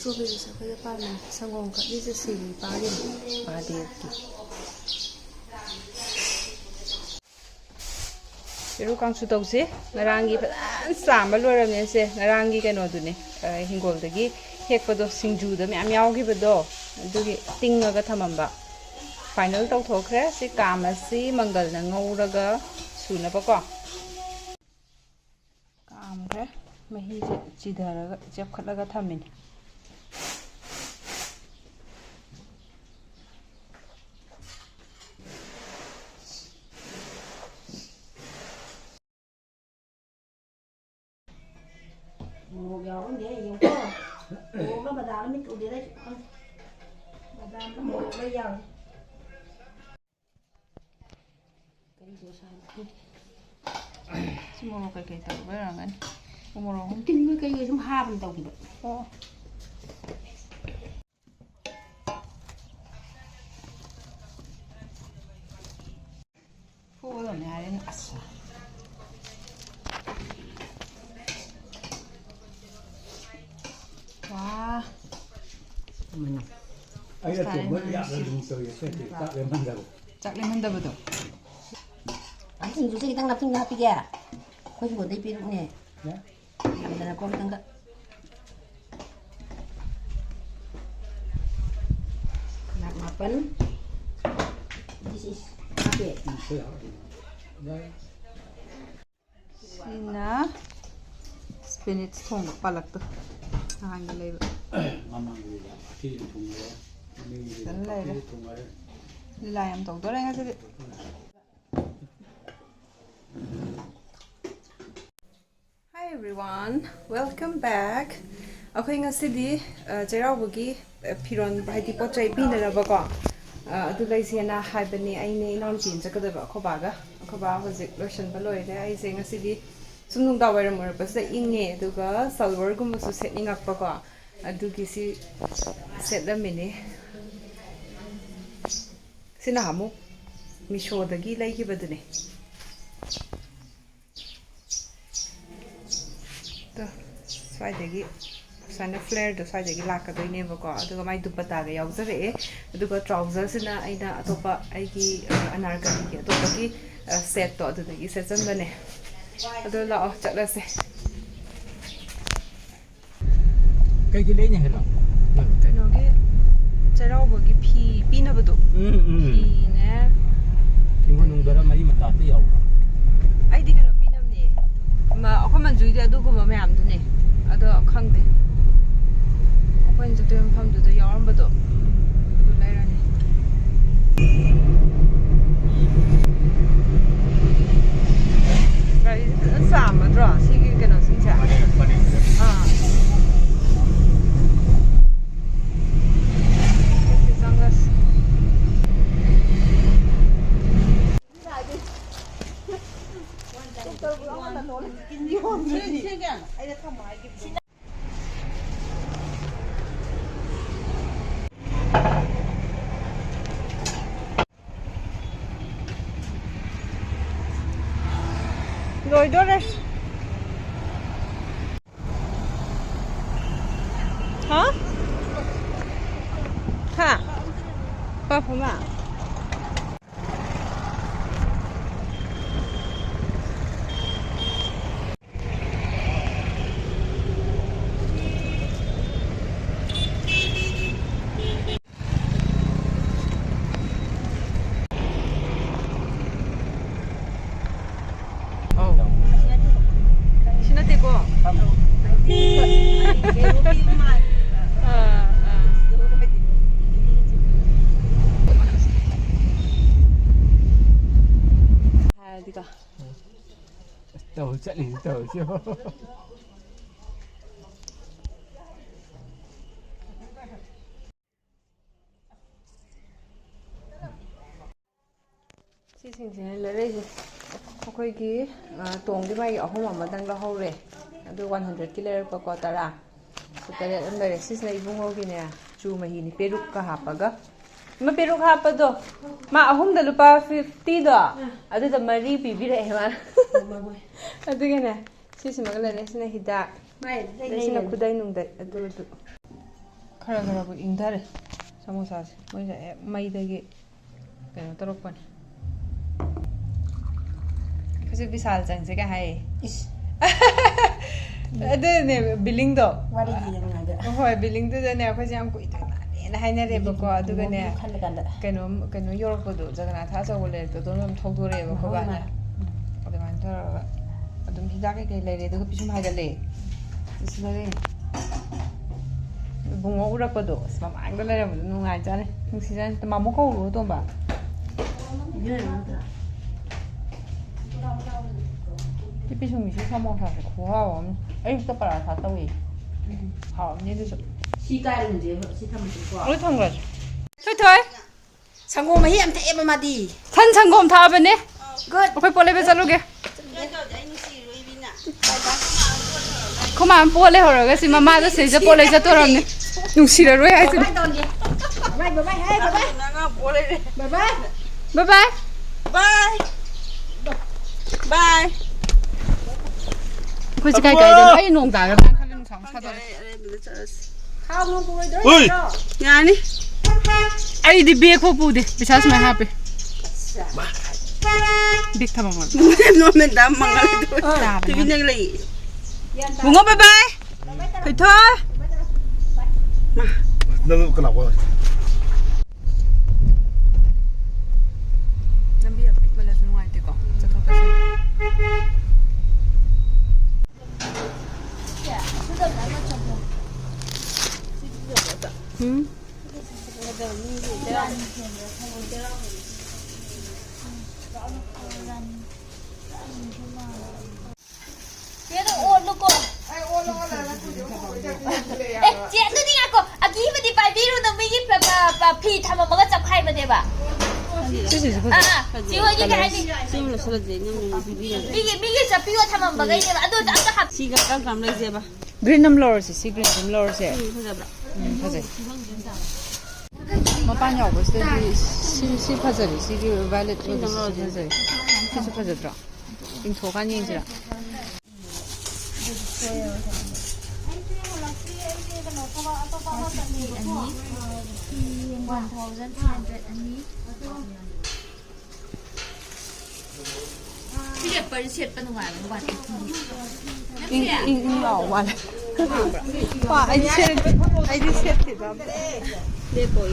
strawberry sakaya parna sangong ka this is sili pari padi ki Peru kangsu tause ngarangi sama loramne se ngarangi kano dune hingol dagi hekpado singju da myam yawgi bado adugi tingaga thamamba final tau thokre si kamasi mangal na ngauraga suna ba ko kamre mahi je chidaraga jep khatlaga thamin Semua kayak tahu berangan. Umur mungkin kayak cuma habis tahu gitu. Oh. Full ni ada asa. Wah. Mana? Ayah tu beri apa untuk ya? Tak lemah dah. Tak lemah dah betul. Asing susah kita nak tinggal api ya. Kau juga dah pilih ni. Ya. Kita nak kau tangga. Nak makan. This is api. Sina spinach thong palak tu. Hang leiba. Mama ni api thong ni. Dan leiba. Layam tong tu orang asal. Hi everyone, welcome back. Aku ingat sidi Cheiraobagi piron bahidi pocai pina raba ko. Adu lai siana hai bani ai ne non chin chakada ba ko baga. Ko ba hojik lotion ba loi de ai se ngasidi sumnung da wairam mar pa sa inge aduga salwar gum su setting up pa ko. Adu kisi set da mini. Sina hamu misho dagi lai ki badune. To swaidagi sana flare do swaidagi lakadoi nebako aduga mai dupatta ga yauzare aduga trousers na aina atopa aigi anarkali ki atopa ki set to adudagi season bane adu la chatlase Kai ki lei ni hela. Kano ge Cheiraobagi phee pinabadu phee ne Tingo nung dara mai mata te yaw. ai di kano pinamni ma ako man juide aduguma mayam dune ado khangde When the doing from the yarn, but do later. Right, some draw, see you can see that. Ah, this is on us. Rồi đó đây. Hả? Hả? Ba phụ mà. Tàu chạy đi tàu chưa? Chị xin lấy đây gì? Khôi ký tuồng cái bay ở hôm mà đang lo hâu rồi, tôi 100 kg có tara. Cái này em lấy xí này bung hâu cái này, chú mà hình peruk cả hấp aga. Mà peruk hấp đó, mà ở hôm đó lupa 50 đó, ở đây tầm mari pipi đấy mà. Ở đây cái này, xí mà cái này xí này hida, đây xí là khu đây nung đấy, ở đây khara khara bu ingdare samosa se moi ja mai dagi kano torokpani khasi bisal chang se ka hai Is. ade ne billing do Wari di na nga. hoi billing do ne khoi jam kui ta na haina re ba ko adu ga ne Khal kan da. kano yorok bu do jagana tha sa wole to do nom thok do re ba ko ba na ade man thara adum hidak ke le re do pisum ha ga le isle bungo urakpado sama angda le ram nu ngai jane nungsi jane ta mamo ko ru to ba ti pisum mi shi samo sa ko ha om ai to para sa ta wi ha ni de so Si kai lu je, si tham tu ko. oi thang ra thoi thoi Sango ma hi am the em ma di. than sangom tha ba ne Good. oi pole be chalu ge khoma pole ho ra ga si mama da se ja pole ja to ram ne nungsi ra roi ai si Bye don je. Bye bye hey bye bye. Bye bye. bye bye Bye. Bye. khoi chi kai kai de ai nong da ga ban khalin sang sa do Khao lu ko doi. Ui. Yani. ai di big ko pu de bisa sama happy big thama ma No men dam mangal tu. Tu binang lagi. Bunga bye bye. Thôi thôi. Nó cái nào vậy? Nam bi apik mala nu ai te ko cha thok ka chị tôi đi ngako à kí mà đi bài video nó mới giúp là phê tham mà có chụp hay mà thế bà à chị ơi cái này đi Sim la sala je nyam ni bibi. mình cái chụp video tham mà cái này mà tôi đã có học Si ga kam lai je ba. green nam lor si green nam lor se Thôi bra. phajai ma pa nyau ba se si phajai si violet ko si phajai si phajai tra in thoka ni jira cái đẹp bơi xịt bên ngoài bên ngoài in lao wa le wa ai se ti ba De boy.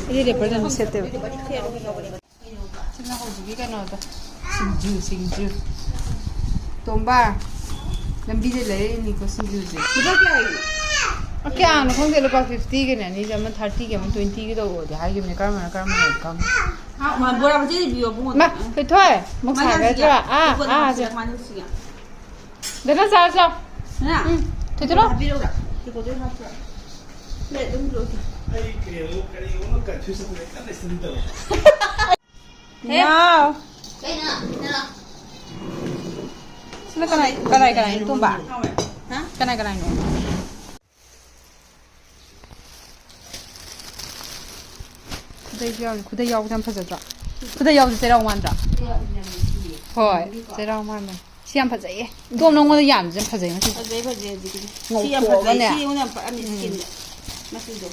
ai de per dan se te sina ko ji ka no ta singju tomba lambi de le ni ko singju je okay an khong de lupa 50 ke ne ni jam 30 ke 20 ke do de hai ke ne kar ma kam Ma bora ba je biyo bunga. ma pe thoi mok sa ga tra je Ma ni si. de na sa sa Na. te te lo Biyo ga. Ti ko de ha tra. Le dum lo. Ai cái nó cần thuê sao cái này xin được. No. cái nữa sila ka nai tomba Ha? ka nai no khudai yaw jam phaja tra khudai yaw je ra wan tra hoi je ra wan ne siam phaja ye dom nong mo yam je phaja ma si Aje ba je ji. Ngọc Si am phổ pa nè. si una pa am skin. Ma si do.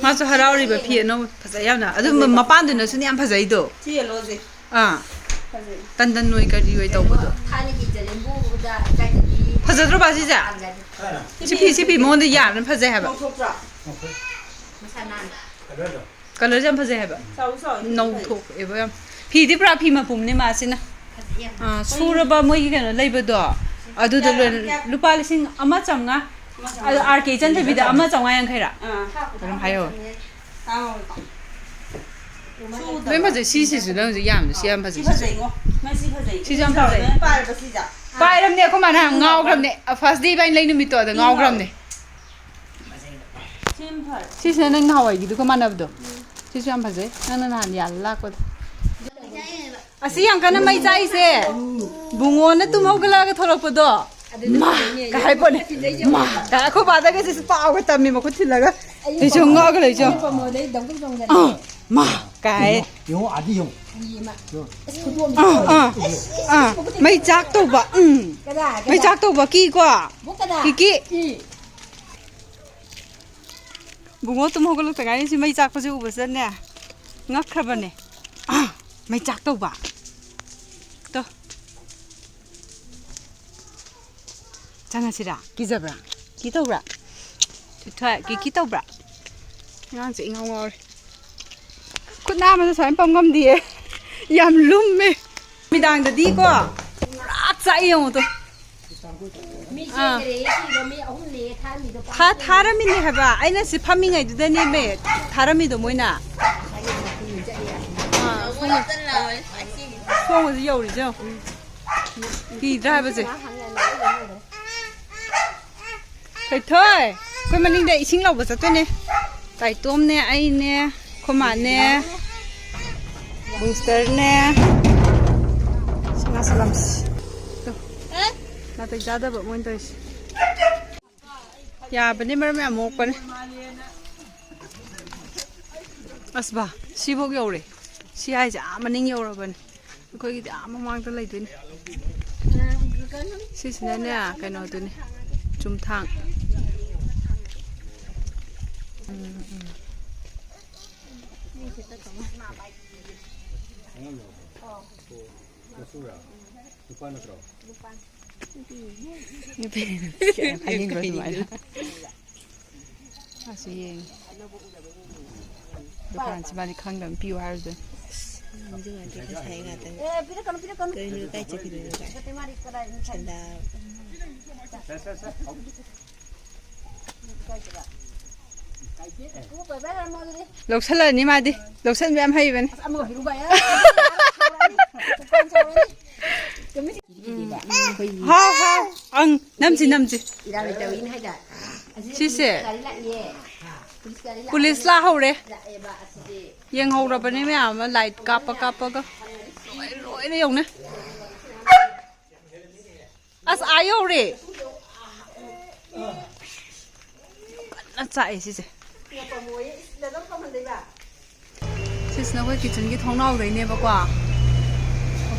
ma so harau ri ba phi no phaja yaw na adu ma pan du na su ni am phaja do Si lo je. tan tan noi ka ri oi to bo do thay vì giờ đến bu ra cái gì phaja dro ba si ja si phi mo de yam na phaja ha ba Ko tra. sao nan Cái đó rồi. color jam phaja ha ba Sau sau. no thok e ba phi di pra phi ma pum ne ma si na sura ba moi ki kana leiba do adu da lupa lising ama chamnga RK chan the bida ama changa yang khaira ram hayo Tao. be ma je si su lang je yam si am pha Si fa dai ngo. Ma si fa dai. Si jam fa dai. Pa ba si ja. pai ram ne ko ma na ngau gram ne first day bain leinu mi to da ngau gram ne Simple. si se nang hawai gi du ko ma na do si jam pha je na na han ya la ko asi yang kana mai chai se bungo na tum hau gala ga thorok do ma ka hai po ne ma ka ko ba da ga si pa ga tam mi ma ko thilaga le jo nga ga le jo Mo dei dong cái dong ma Cái Yung adi yung. Mấy chắc tàu bạ mấy chắc tàu bạ kỳ quá kỳ kỳ bụng ngô tôm hông lúc tại cái gì mấy chắc có gì uống sữa nè ngắc khắp nè mấy chắc tàu bạ to chẳng là gì đó kỳ giờ bạ kỳ tàu bạ thôi kỳ tàu bạ ngon chị ngon rồi con nam mà sao em bông ngâm đi yam lum me mi dang da di ko rat sai yo to mi se re ti mi ahum le tha mi do thara mi ne ha ba aina si phami ngai du da ne me thara mi do moina phong là yo ri jo ki dra ba je kai thoi koi maning de ising lau ba sa to ne tai tom ne ai ne khoma ne booster nè Nga salam na tay jada ba mo into ya bani mar me amok pan asba si bok yo re si ai ja maning yo ra ban koi gi da mamang ta lai tu ni si sina ne ka no tu ni chum thang Anh rồi vậy đó. Sao vậy? Được rồi, chị bạn khăng đầm piu hay rồi. Lộc sân là ní mà đi, lộc sân với em hay vậy. Ha ăn năm gì chị sẽ police la hậu đấyยังhậu rồi bên này mà lại cặp cơ lỗi đấy ông nè ai hậu đấy nó chạy chị sẽ nó cái kitchen cái thùng nào đấy nè bà qua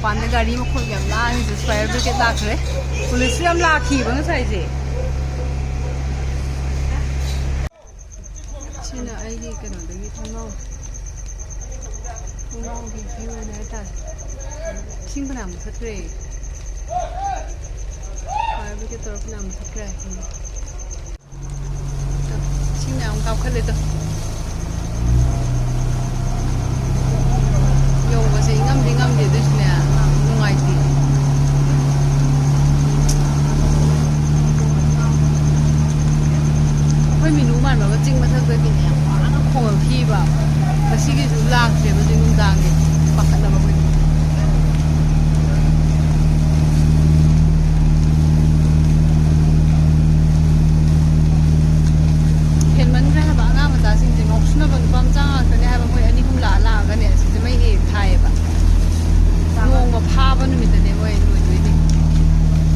Pan the gari mo khol yam la ni fire brigade la khre police yam la khi bang sai je china ai gi kana de gi thong no gi view na ta sing bana mo thatre fire brigade tor bana mo thatre sing na ông cao khất lên to yo ba se ngam de this nè ngai ti hoi mi nu man ba ga jing ma thak da kin ya wa na khong phi ba ba si gi ju lak se ba jing nung dang ni pa khat la ba hoi ken man ra ba nga ma ta sing jing optional ba pam cha ka ne ha ba hoi ani hum la ga ne si mai he thai ba ngông mà pha vào numit này vậy nuôi nuôi đi,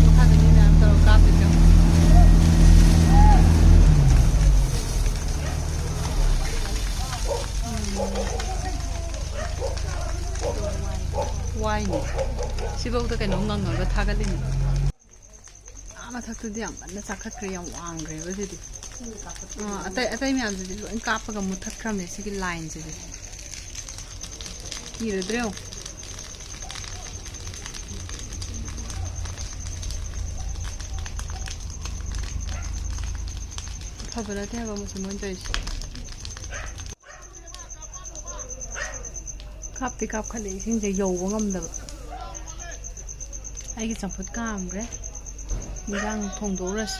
nó pha cái này tao cáp được không? Why nhỉ? Chỉ bảo tôi cái nông ngon rồi thà cái gì? Mà thà tôi đi ăn bánh nó chắc khát cái yang hoàng rồi vậy đi. Tại mình ăn gì luôn cáp cái một thắt cam này cái line gì? Gì rồi đấy không? Habis nanti apa musim muncul? Kap ti kap kali sing je yo ngam da. Ai ki champut kam re. Ni dang thong do ras.